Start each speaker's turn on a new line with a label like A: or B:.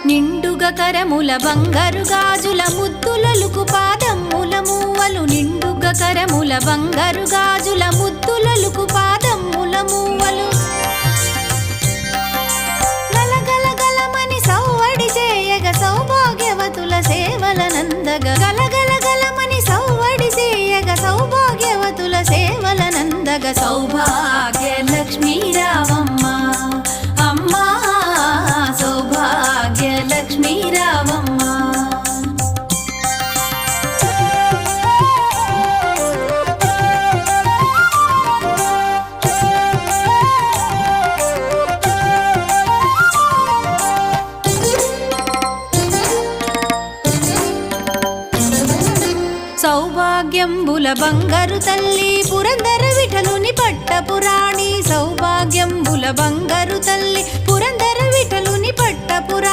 A: నిండుగ కరముల బంగారు గాజుల ముద్దులలుకు పాదమ్ముల మూవలు నిండుగ కరముల బంగారు గాజుల ముద్దులలుకు పాదమ్ముల మూవలు గలగల గలమని సౌవడి చేయగ సౌభాగ్యవతుల సేవలనందగ గలగల గలమని సౌవడి చేయగ సౌభాగ్యవతుల సేవలనందగ సౌభాగ్య లక్ష్మీ రావమ్మ అమ్మా సౌభాగ్య లక్ష్మీ రావమ్మ సౌభాగ్యంబుల బంగారు తల్లి పురందర విఠలుని పట్టపురాణి సౌభాగ్యంబుల బంగారు తల్లి పురందర విఠలుని పట్టపురాణి